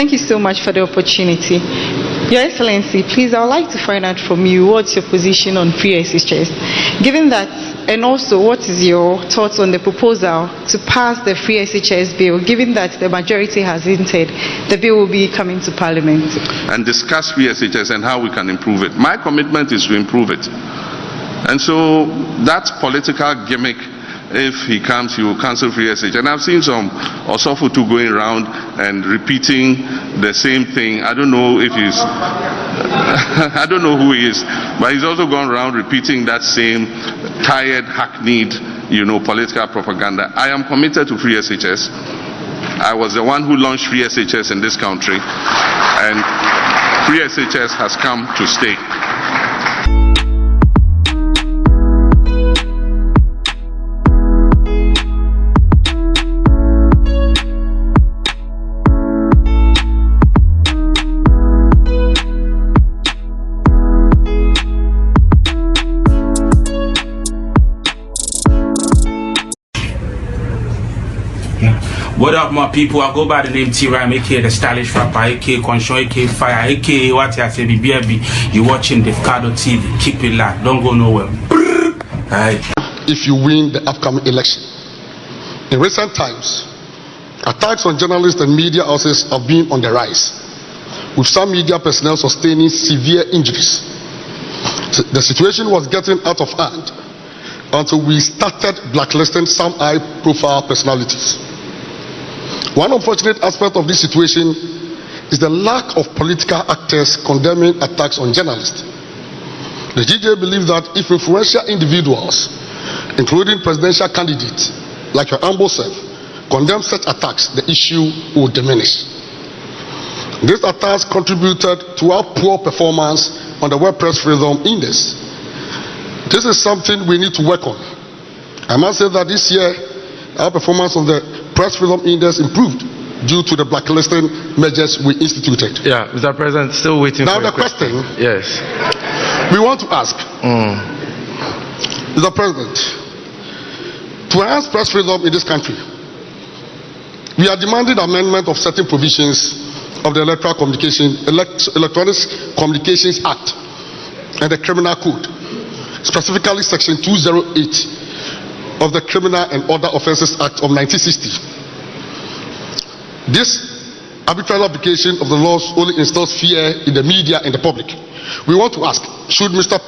Thank you so much for the opportunity. Your Excellency, please, I would like to find out from you what's your position on free SHS, given that, and also what is your thoughts on the proposal to pass the free SHS bill, given that the majority has hinted the bill will be coming to Parliament? And discuss free SHS and how we can improve it. My commitment is to improve it. And so that political gimmick, if he comes, he will cancel free SHS. And I've seen some Osofutu going around and repeating the same thing. I don't know if he's, I don't know who he is, but he's also gone around repeating that same tired, hackneyed, political propaganda. I am committed to free SHS. I was the one who launched free SHS in this country, and free SHS has come to stay. What up, my people? I go by the name T-Rhyme, aka the stylish rapper, aka Conshon, aka Fire, aka what I say, BBB. You watching Davcadotv. Keep it locked. Don't go nowhere. Alright. If you win the upcoming election. In recent times, attacks on journalists and media houses have been on the rise, with some media personnel sustaining severe injuries. The situation was getting out of hand until we started blacklisting some high-profile personalities. One unfortunate aspect of this situation is the lack of political actors condemning attacks on journalists. The GJ believes that if influential individuals, including presidential candidates like your humble self, condemn such attacks, the issue will diminish. These attacks contributed to our poor performance on the World Press Freedom Index. This is something we need to work on. I must say that this year, our performance on the Press Freedom Index improved due to the blacklisting measures we instituted. Yeah, Mr. President, still waiting now for the question. Yes. We want to ask, Mr. President, to enhance press freedom in this country, we are demanding amendment of certain provisions of the Electronic Communications Act and the Criminal Code, specifically Section 208 of the Criminal and Other Offences Act of 1960. This arbitrary application of the laws only instills fear in the media and the public. We want to ask, should Mr.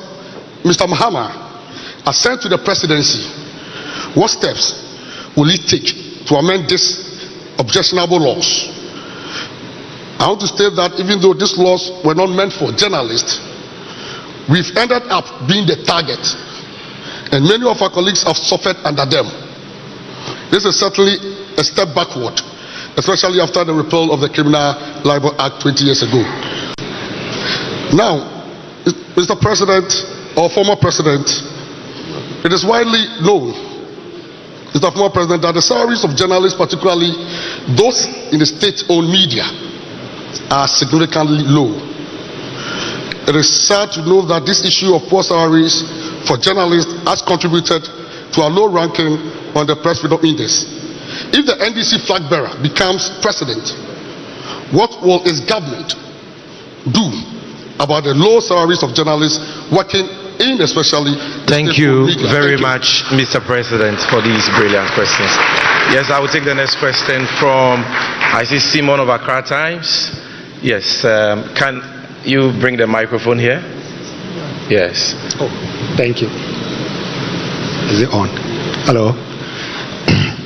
Mahama ascend to the presidency, what steps will he take to amend these objectionable laws? I want to state that even though these laws were not meant for journalists, we've ended up being the target, and many of our colleagues have suffered under them. This is certainly a step backward, especially after the repeal of the Criminal Libel Act 20 years ago. Now, Mr. President, or former President, it is widely known, Mr. Former President, that the salaries of journalists, particularly those in the state-owned media, are significantly low. It is sad to know that this issue of poor salaries for journalists has contributed to a low ranking on the Press Freedom Index. If the NDC flag bearer becomes president, what will his government do about the low salaries of journalists working in especially? Thank you very much, Mr. President, for these brilliant questions. Yes, I will take the next question from, I see Simon of Accra Times. Yes, can you bring the microphone here? Yes. Oh, thank you. Is it on? Hello.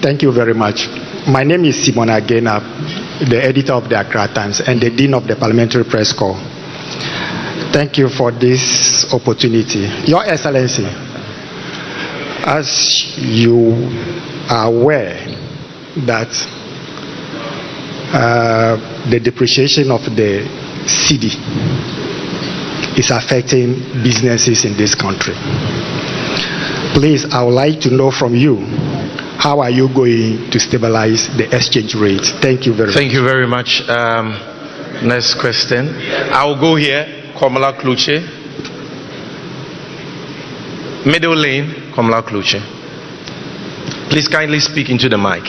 Thank you very much. My name is Simon Agena, the editor of the Accra Times and the Dean of the Parliamentary Press Corps. Thank you for this opportunity. Your Excellency, as you are aware that the depreciation of the cedi is affecting businesses in this country. Please, I would like to know from you, how are you going to stabilize the exchange rate? Thank you very much. Thank you very much. Next question. I will go here. Komala Kluche. Middle lane, Komala Kluche. Please kindly speak into the mic.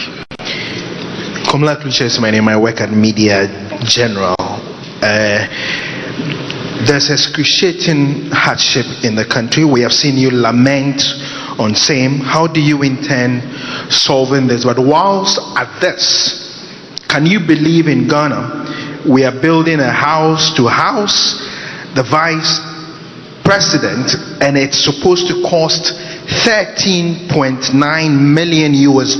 Komala Kluche is my name. I work at Media General, there's excruciating hardship in the country. We have seen you lament on same. How do you intend solving this? But whilst at this, can you believe in Ghana, we are building a house to house the vice president, and it's supposed to cost $13.9 million US.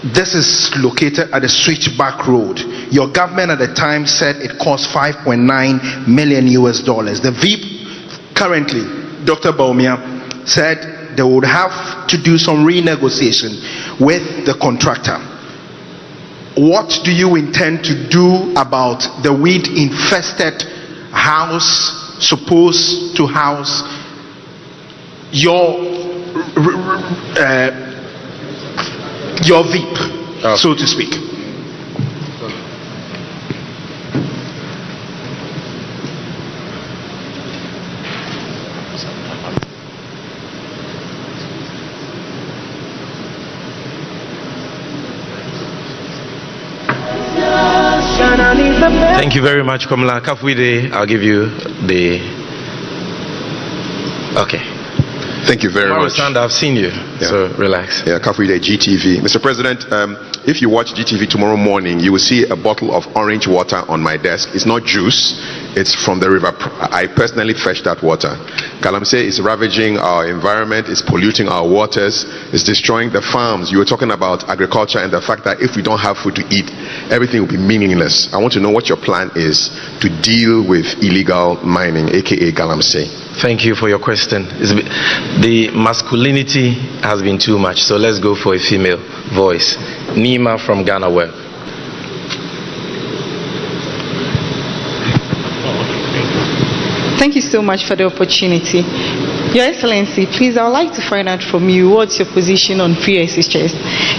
This is located at the Switchback Road. Your government at the time said it cost $5.9 million US. The VIP currently, Dr. Baumia, said they would have to do some renegotiation with the contractor. What do you intend to do about the weed infested house supposed to house your VIP, so to speak? Thank you very much, Komla. Kafwide, I'll give you the... Okay. Thank you very much. I've seen you, so relax. Yeah, Kafwide, GTV. Mr. President, if you watch GTV tomorrow morning, you will see a bottle of orange water on my desk. It's not juice, it's from the river. I personally fetched that water. Galamsey is ravaging our environment, it's polluting our waters, it's destroying the farms. You were talking about agriculture and the fact that if we don't have food to eat, everything will be meaningless. I want to know what your plan is to deal with illegal mining, aka Galamsey. Thank you for your question. The masculinity has been too much, so let's go for a female voice. Nima from Ghana Web. Thank you so much for the opportunity. Your Excellency, please, I would like to find out from you what's your position on free SHS.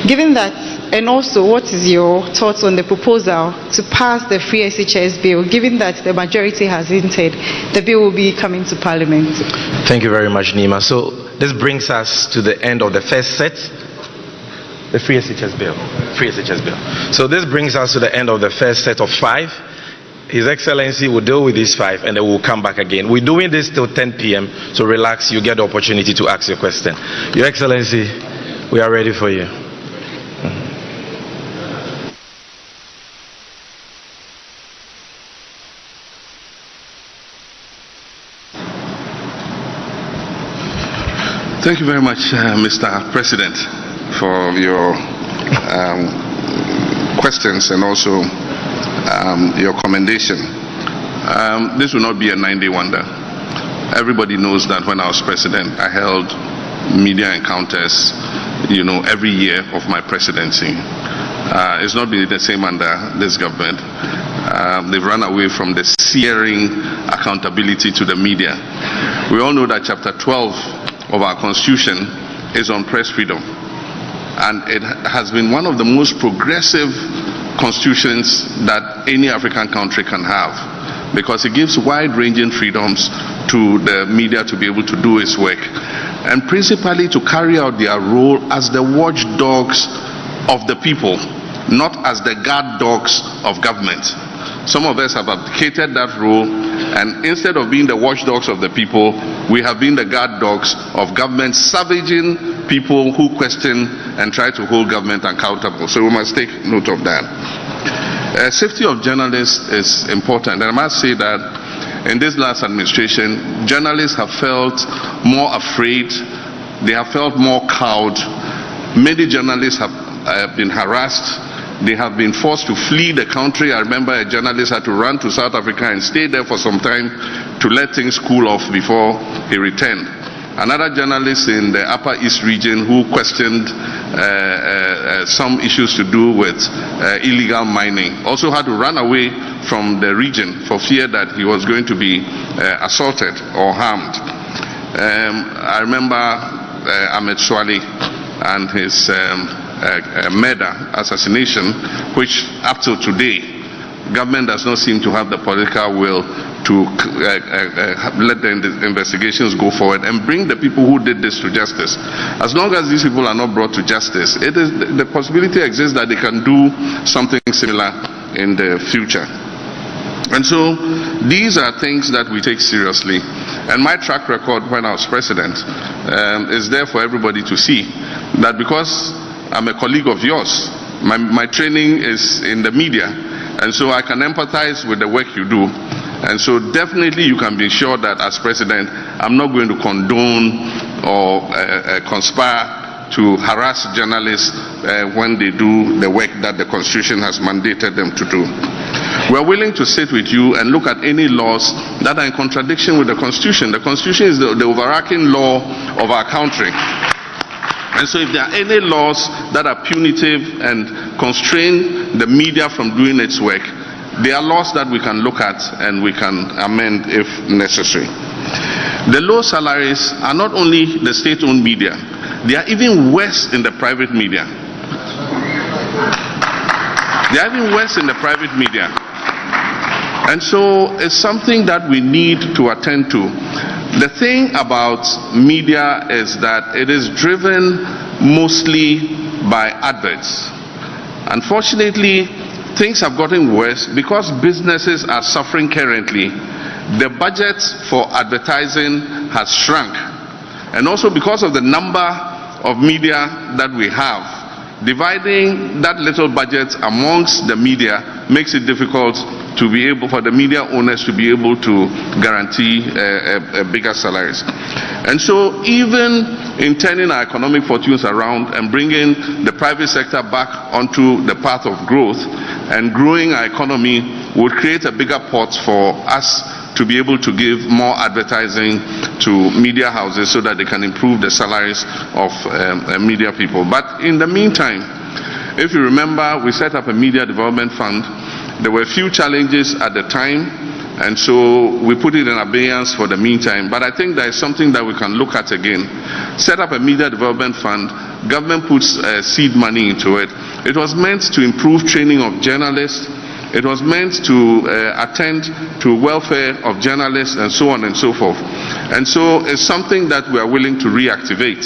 Given that, and also what is your thoughts on the proposal to pass the free SHS bill, given that the majority has hinted the bill will be coming to Parliament? Thank you very much, Nima. So this brings us to the end of the first set. The free SHS bill. So this brings us to the end of the first set of 5. His Excellency will deal with these 5 and then we'll come back again. We're doing this till 10 p.m. so relax, you get the opportunity to ask your question. Your Excellency, we are ready for you. Thank you very much, Mr. President, for your questions and also your commendation. This will not be a 9-day wonder. Everybody knows that when I was president, I held media encounters, every year of my presidency. It's not been the same under this government. They've run away from the searing accountability to the media. We all know that Chapter 12 of our Constitution is on press freedom. And it has been one of the most progressive constitutions that any African country can have, because it gives wide-ranging freedoms to the media to be able to do its work, and principally to carry out their role as the watchdogs of the people, not as the guard dogs of government. Some of us have abdicated that role, and instead of being the watchdogs of the people, we have been the guard dogs of government, savaging people who question and try to hold government accountable. So we must take note of that. Safety of journalists is important, and I must say that in this last administration, journalists have felt more afraid, they have felt more cowed. Many journalists have been harassed. They have been forced to flee the country. I remember a journalist had to run to South Africa and stay there for some time to let things cool off before he returned. Another journalist in the Upper East region who questioned some issues to do with illegal mining also had to run away from the region for fear that he was going to be assaulted or harmed. I remember Ahmed Swali and his murder, assassination, which up till today, government does not seem to have the political will to let the investigations go forward and bring the people who did this to justice. As long as these people are not brought to justice, the possibility exists that they can do something similar in the future. And so these are things that we take seriously. And my track record when I was president is there for everybody to see. That because I'm a colleague of yours, my training is in the media. And so I can empathize with the work you do. And so definitely you can be sure that as president, I'm not going to condone or conspire to harass journalists when they do the work that the Constitution has mandated them to do. We're willing to sit with you and look at any laws that are in contradiction with the Constitution. The Constitution is the overarching law of our country. And so if there are any laws that are punitive and constrain the media from doing its work, they are laws that we can look at and we can amend if necessary. The low salaries are not only the state-owned media, they are even worse in the private media. They are even worse in the private media. And so it's something that we need to attend to. The thing about media is that it is driven mostly by adverts. Unfortunately, things have gotten worse because businesses are suffering currently. The budget for advertising has shrunk. And also because of the number of media that we have, dividing that little budget amongst the media makes it difficult to be able for the media owners to be able to guarantee bigger salaries. And so even in turning our economic fortunes around and bringing the private sector back onto the path of growth and growing our economy would create a bigger pot for us to be able to give more advertising to media houses so that they can improve the salaries of media people. But in the meantime, if you remember, we set up a media development fund. There were a few challenges at the time, and so we put it in abeyance for the meantime. But I think there is something that we can look at again. Set up a media development fund. Government puts seed money into it. It was meant to improve training of journalists. It was meant to attend to welfare of journalists and so on and so forth. And so it's something that we are willing to reactivate.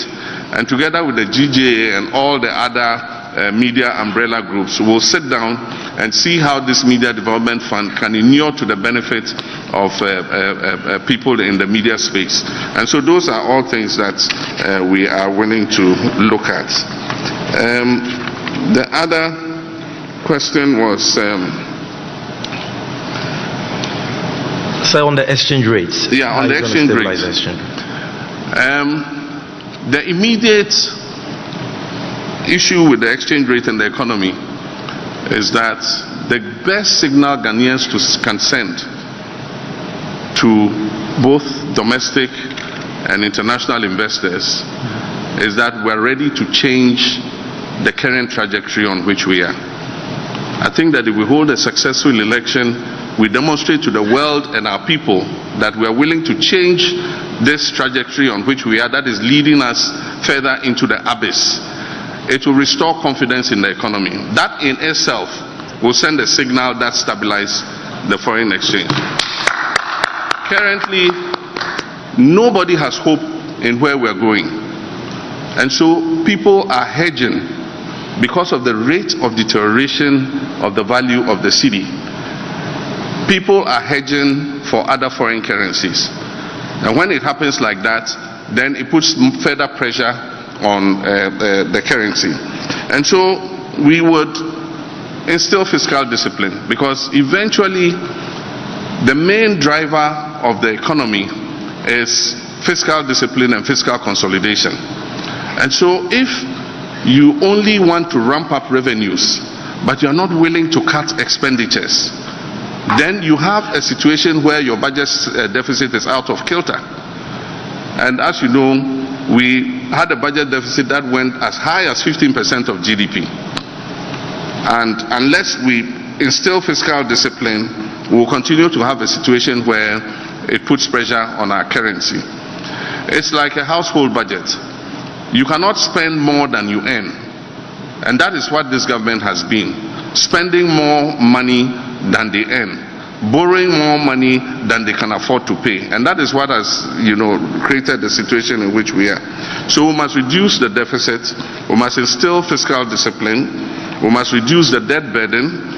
And together with the GJA and all the other media umbrella groups, we'll sit down and see how this media development fund can inure to the benefit of people in the media space. And so those are all things that we are willing to look at. The other question was... So on the exchange rates. Yeah, on the exchange rates. The immediate issue with the exchange rate and the economy is that the best signal Ghanaians can send to both domestic and international investors is that we're ready to change the current trajectory on which we are. I think that if we hold a successful election, we demonstrate to the world and our people that we are willing to change this trajectory on which we are, that is leading us further into the abyss. It will restore confidence in the economy. That in itself will send a signal that stabilizes the foreign exchange. Currently, nobody has hope in where we're going. And so people are hedging because of the rate of deterioration of the value of the cedi. People are hedging for other foreign currencies. And when it happens like that, then it puts further pressure on the currency. And so we would instill fiscal discipline, because eventually the main driver of the economy is fiscal discipline and fiscal consolidation. And so if you only want to ramp up revenues, but you are not willing to cut expenditures, then you have a situation where your budget deficit is out of kilter. And as you know, we had a budget deficit that went as high as 15% of GDP. And unless we instill fiscal discipline, we will continue to have a situation where it puts pressure on our currency. It's like a household budget. You cannot spend more than you earn. And that is what this government has been. Spending more money than they earn, borrowing more money than they can afford to pay. And that is what has, created the situation in which we are. So we must reduce the deficit, we must instill fiscal discipline, we must reduce the debt burden,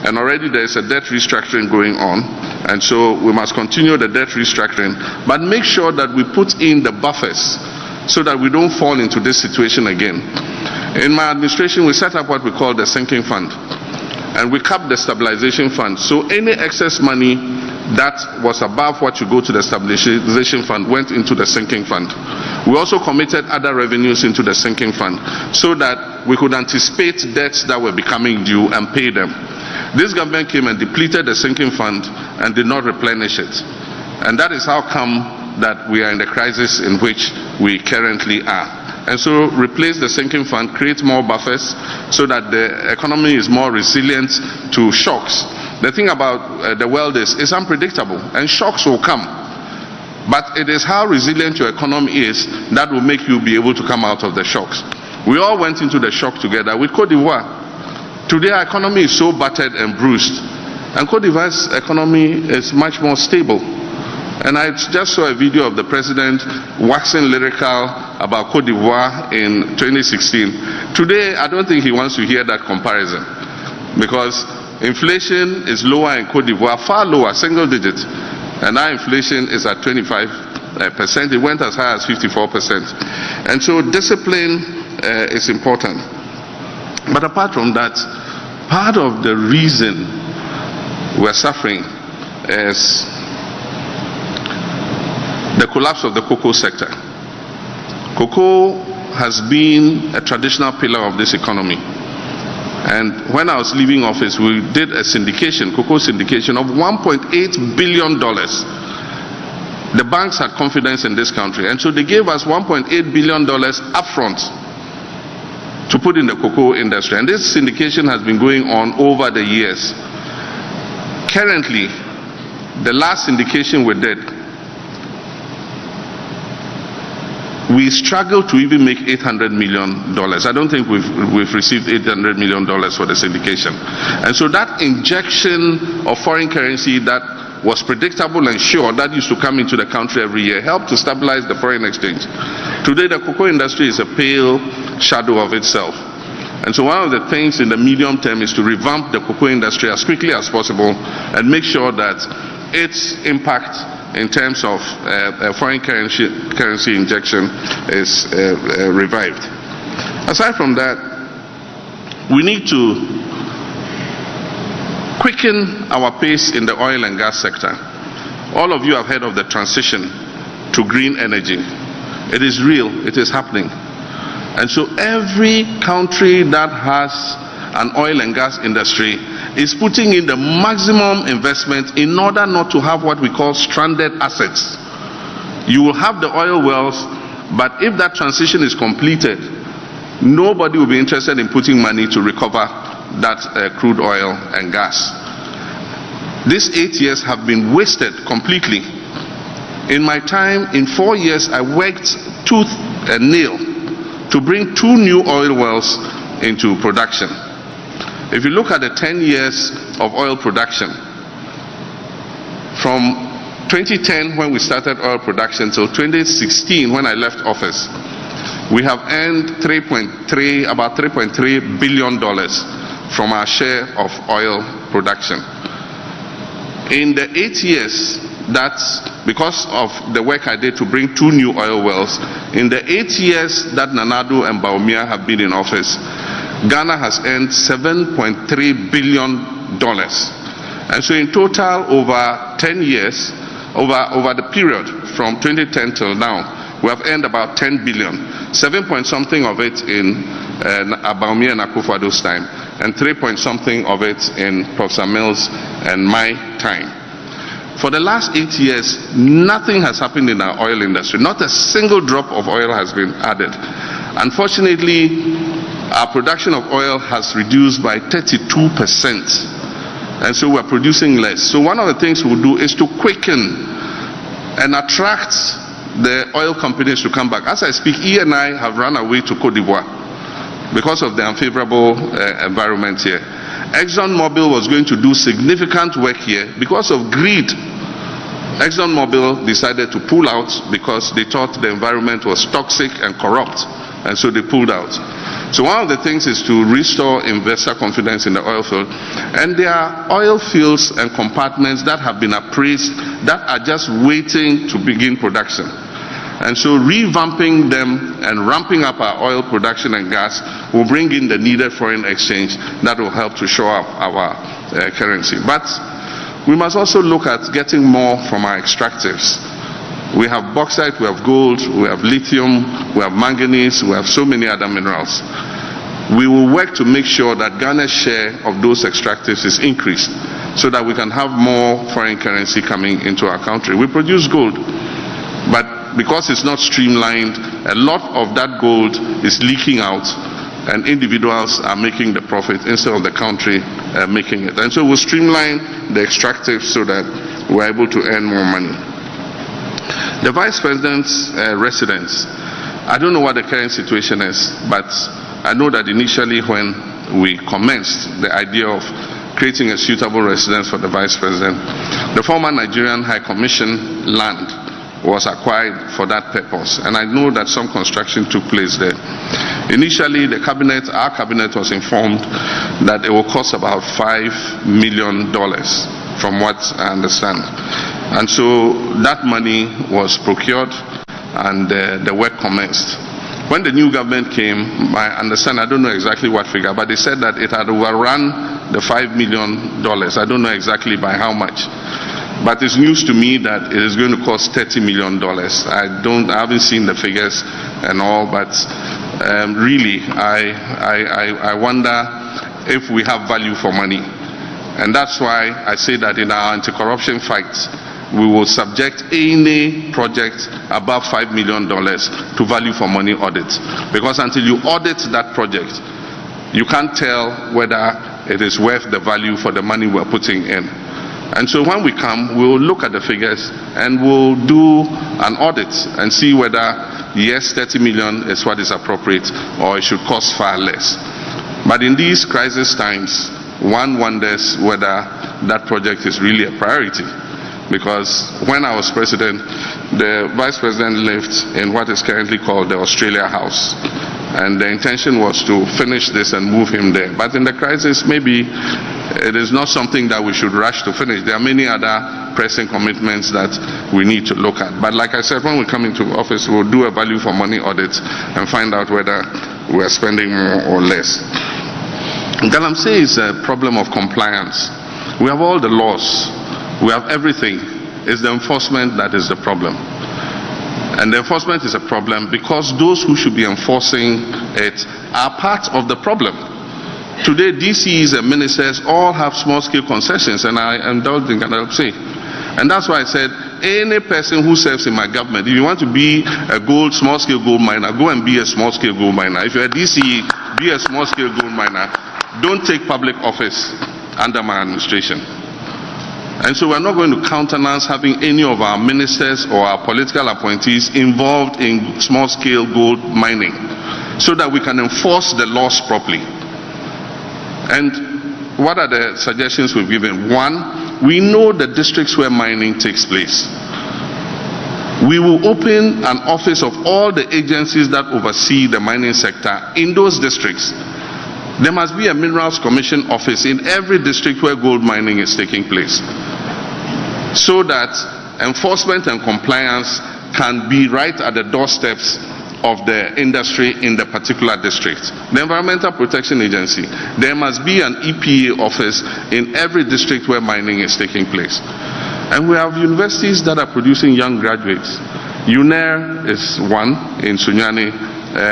and already there is a debt restructuring going on, and so we must continue the debt restructuring, but make sure that we put in the buffers so that we don't fall into this situation again. In my administration, we set up what we call the sinking fund, and we capped the stabilization fund. So any excess money that was above what you go to the stabilization fund went into the sinking fund. We also committed other revenues into the sinking fund so that we could anticipate debts that were becoming due and pay them. This government came and depleted the sinking fund and did not replenish it. And that is how come that we are in the crisis in which we currently are. And so replace the sinking fund, create more buffers so that the economy is more resilient to shocks. The thing about the world is it's unpredictable and shocks will come. But it is how resilient your economy is that will make you be able to come out of the shocks. We all went into the shock together with Cote d'Ivoire. Today our economy is so battered and bruised, and Cote d'Ivoire's economy is much more stable. And I just saw a video of the president waxing lyrical about Cote d'Ivoire in 2016. Today, I don't think he wants to hear that comparison, because inflation is lower in Cote d'Ivoire, far lower, single digit. And our inflation is at 25%. It went as high as 54%. And so discipline is important. But apart from that, part of the reason we're suffering is the collapse of the cocoa sector. Cocoa has been a traditional pillar of this economy. And when I was leaving office, we did a syndication, cocoa syndication of $1.8 billion. The banks had confidence in this country, and so they gave us $1.8 billion upfront to put in the cocoa industry. And this syndication has been going on over the years. Currently, the last syndication we did, we struggle to even make $800 million. I don't think we've received $800 million for the syndication. And so that injection of foreign currency that was predictable and sure, that used to come into the country every year, helped to stabilize the foreign exchange. Today the cocoa industry is a pale shadow of itself. And so one of the things in the medium term is to revamp the cocoa industry as quickly as possible and make sure that its impact in terms of foreign currency injection is revived. Aside from that, we need to quicken our pace in the oil and gas sector. All of you have heard of the transition to green energy. It is real, it is happening. And so every country that has an oil and gas industry is putting in the maximum investment in order not to have what we call stranded assets. You will have the oil wells, but if that transition is completed, nobody will be interested in putting money to recover that crude oil and gas. These 8 years have been wasted completely. In my time, in 4 years, I worked tooth and nail to bring 2 new oil wells into production. If you look at the 10 years of oil production, from 2010 when we started oil production till 2016 when I left office, we have earned about $3.3 billion from our share of oil production. In the 8 years, that's because of the work I did to bring 2 new oil wells. In the 8 years that Nanado and Bawumia have been in office, Ghana has earned $7.3 billion. And so in total, over 10 years, over the period from 2010 till now, we have earned about 10 billion. 7 point something of it in Bawumia and Akufo-Addo's time, and 3 point something of it in Professor Mills and my time. For the last 8 years, nothing has happened in our oil industry. Not a single drop of oil has been added. Unfortunately, our production of oil has reduced by 32%. And so we're producing less. So one of the things we'll do is to quicken and attract the oil companies to come back. As I speak, E&I have run away to Cote d'Ivoire because of the unfavorable environment here. ExxonMobil was going to do significant work here. Because of greed, ExxonMobil decided to pull out because they thought the environment was toxic and corrupt, and so they pulled out. So one of the things is to restore investor confidence in the oil field. And there are oil fields and compartments that have been appraised that are just waiting to begin production. And so revamping them and ramping up our oil production and gas will bring in the needed foreign exchange that will help to shore up our currency. But we must also look at getting more from our extractives. We have bauxite, we have gold, we have lithium, we have manganese, we have so many other minerals. We will work to make sure that Ghana's share of those extractives is increased so that we can have more foreign currency coming into our country. We produce gold, but because it's not streamlined, a lot of that gold is leaking out and individuals are making the profit instead of the country making it. And so we'll streamline the extractives so that we're able to earn more money. The Vice President's residence, I don't know what the current situation is, but I know that initially when we commenced the idea of creating a suitable residence for the Vice President, the former Nigerian High Commission land was acquired for that purpose, and I know that some construction took place there. Initially, our cabinet was informed that it will cost about $5 million, from what I understand. And so that money was procured and the work commenced. When the new government came, I understand, I don't know exactly what figure, but they said that it had overrun the $5 million. I don't know exactly by how much. But it's news to me that it is going to cost $30 million. I haven't seen the figures and all, but really, I wonder if we have value for money. And that's why I say that in our anti-corruption fights, we will subject any project above $5 million to value for money audit. Because until you audit that project, you can't tell whether it is worth the value for the money we're putting in. And so when we come, we'll look at the figures and we'll do an audit and see whether, yes, 30 million is what is appropriate or it should cost far less. But in these crisis times, one wonders whether that project is really a priority. Because when I was president, the Vice President lived in what is currently called the Australia House. And the intention was to finish this and move him there. But in the crisis, maybe it is not something that we should rush to finish. There are many other pressing commitments that we need to look at. But like I said, when we come into office, we'll do a value for money audit and find out whether we're spending more or less. Galamsey is a problem of compliance. We have all the laws. We have everything. It's the enforcement that is the problem. And the enforcement is a problem because those who should be enforcing it are part of the problem. Today, DCs and ministers all have small-scale concessions, and I indulge in Ghanacelebrities. And that's why I said, any person who serves in my government, if you want to be a small-scale gold miner, go and be a small-scale gold miner. If you're a DCE, be a small-scale gold miner. Don't take public office under my administration. And so we're not going to countenance having any of our ministers or our political appointees involved in small-scale gold mining so that we can enforce the laws properly. And what are the suggestions we've given? One, we know the districts where mining takes place. We will open an office of all the agencies that oversee the mining sector in those districts. There must be a Minerals Commission office in every district where gold mining is taking place, so that enforcement and compliance can be right at the doorsteps of the industry in the particular district. The Environmental Protection Agency, there must be an EPA office in every district where mining is taking place. And we have universities that are producing young graduates. UNER is one in Sunyani,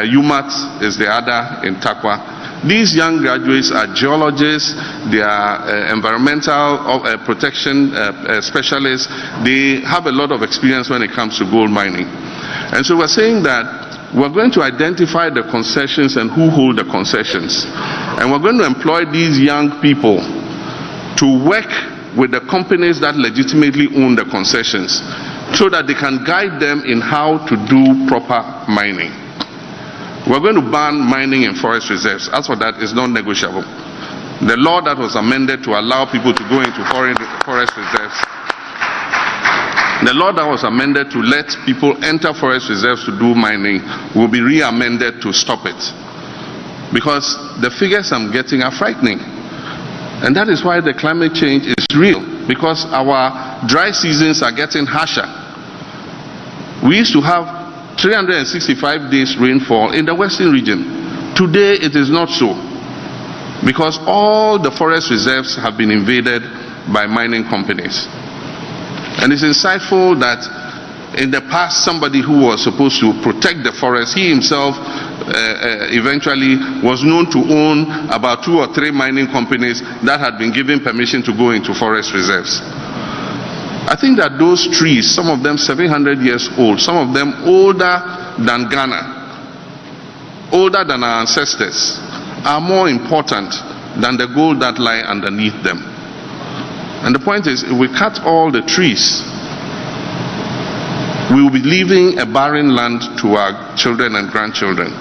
UMAT is the other in Takwa. These young graduates are geologists, they are environmental protection specialists. They have a lot of experience when it comes to gold mining. And so we're saying that we're going to identify the concessions and who hold the concessions. And we're going to employ these young people to work with the companies that legitimately own the concessions so that they can guide them in how to do proper mining. We're going to ban mining in forest reserves. As for that, it's not negotiable. The law that was amended to allow people to go into forest reserves, the law that was amended to let people enter forest reserves to do mining will be re-amended to stop it. because the figures I'm getting are frightening. And that is why the climate change is real, because our dry seasons are getting harsher. We used to have 365 days rainfall in the western region. Today it is not so, because all the forest reserves have been invaded by mining companies. And it's insightful that in the past, somebody who was supposed to protect the forest, he himself eventually was known to own about 2 or 3 mining companies that had been given permission to go into forest reserves. I think that those trees, some of them 700 years old, some of them older than Ghana, older than our ancestors, are more important than the gold that lie underneath them. And the point is, if we cut all the trees, we will be leaving a barren land to our children and grandchildren.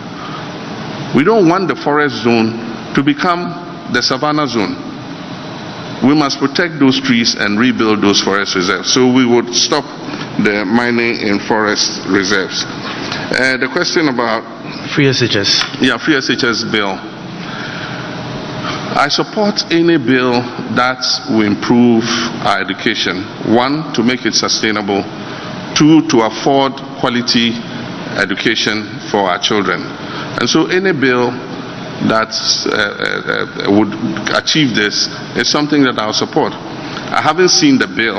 We don't want the forest zone to become the savannah zone. We must protect those trees and rebuild those forest reserves. So we would stop the mining in forest reserves. The question about free SHS. Yeah, free SHS bill. I support any bill that will improve our education. 1, to make it sustainable. 2, to afford quality education for our children. And so any bill that would achieve this is something that I'll support. I haven't seen the bill,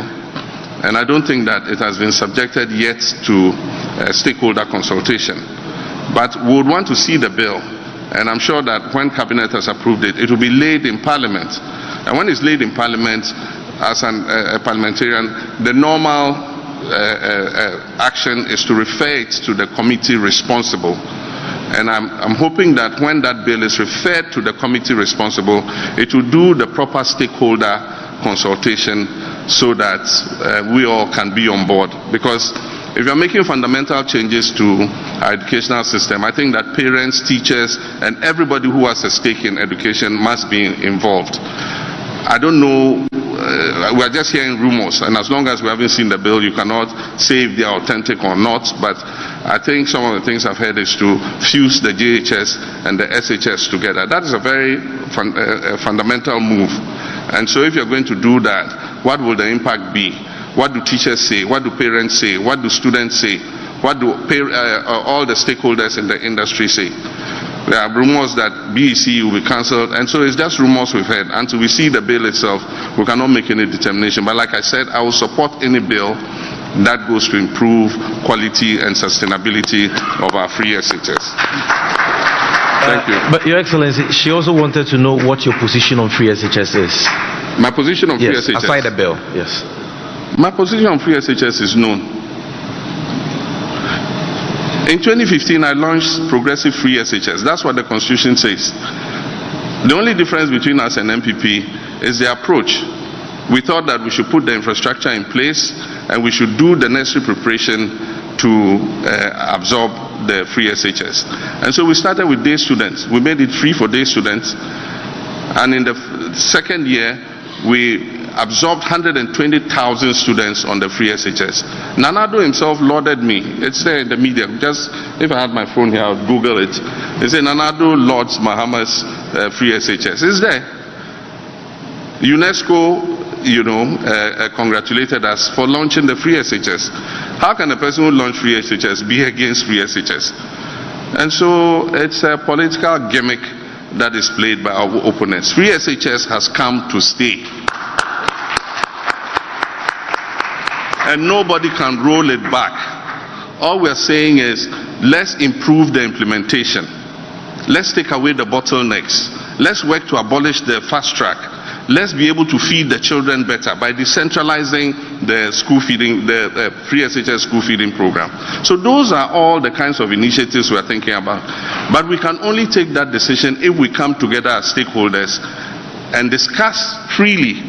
and I don't think that it has been subjected yet to stakeholder consultation. But we would want to see the bill, and I'm sure that when Cabinet has approved it, it will be laid in Parliament. And when it's laid in Parliament, as a parliamentarian, the normal action is to refer it to the committee responsible. And I'm hoping that when that bill is referred to the committee responsible, it will do the proper stakeholder consultation so that we all can be on board. Because if you're making fundamental changes to our educational system, I think that parents, teachers, and everybody who has a stake in education must be involved. I don't know, we are just hearing rumors, and as long as we haven't seen the bill, you cannot say if they are authentic or not. But I think some of the things I've heard is to fuse the JHS and the SHS together. That is a very fundamental move. And so if you're going to do that, what will the impact be? What do teachers say? What do parents say? What do students say? What do all the stakeholders in the industry say? There are rumors that BEC will be cancelled, and so it's just rumors we've heard. Until we see the bill itself, we cannot make any determination. But like I said, I will support any bill that goes to improve quality and sustainability of our free SHS. Thank you. But Your Excellency, she also wanted to know what your position on free SHS is. My position on free SHS? Aside the bill, yes. My position on free SHS is known. In 2015, I launched progressive free SHS. That's what the Constitution says. The only difference between us and MPP is the approach. We thought that we should put the infrastructure in place and we should do the necessary preparation to absorb the free SHS. And so we started with day students. We made it free for day students. And in the second year, we absorbed 120,000 students on the free SHS. Nanado himself lauded me. It's there in the media. Just if I had my phone here, I would Google it. They say Nanado lauds Mahama's free SHS. It's there. UNESCO, congratulated us for launching the free SHS. How can a person who launched free SHS be against free SHS? And so it's a political gimmick that is played by our opponents. Free SHS has come to stay. And nobody can roll it back. All we're saying is, let's improve the implementation. Let's take away the bottlenecks. Let's work to abolish the fast track. Let's be able to feed the children better by decentralizing the school feeding, the free SHS school feeding program. So those are all the kinds of initiatives we're thinking about. But we can only take that decision if we come together as stakeholders and discuss freely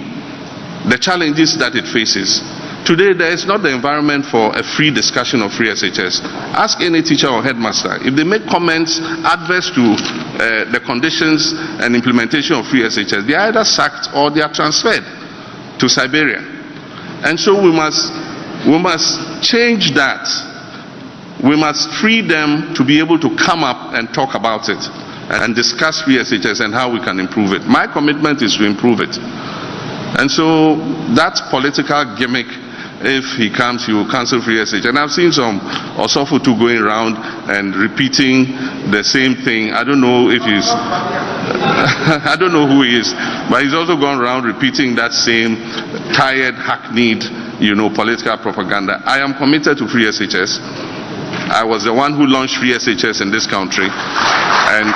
the challenges that it faces. Today, there is not the environment for a free discussion of free SHS. Ask any teacher or headmaster. If they make comments adverse to the conditions and implementation of free SHS, they are either sacked or they are transferred to Siberia. And so we must change that. We must free them to be able to come up and talk about it. and discuss SHS and how we can improve it. My commitment is to improve it. And so that political gimmick, if he comes, he will cancel SHS. And I've seen some Osofutu going around and repeating the same thing. I don't know if he's, I don't know who he is, but he's also gone around repeating that same tired, hackneyed, political propaganda. I am committed to SHS. I was the one who launched SHS in this country, and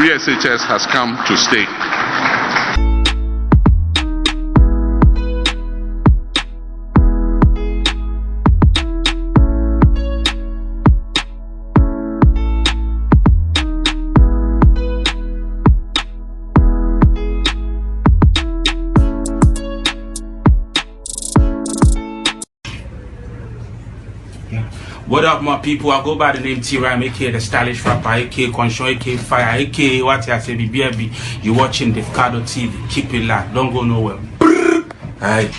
SHS has come to stay. What up, my people? I go by the name T-Rhyme, aka the stylish rapper, aka Conscious, aka Fire, aka what I say, BBB. You watching Davcadotv. Keep it loud. Don't go nowhere. Alright.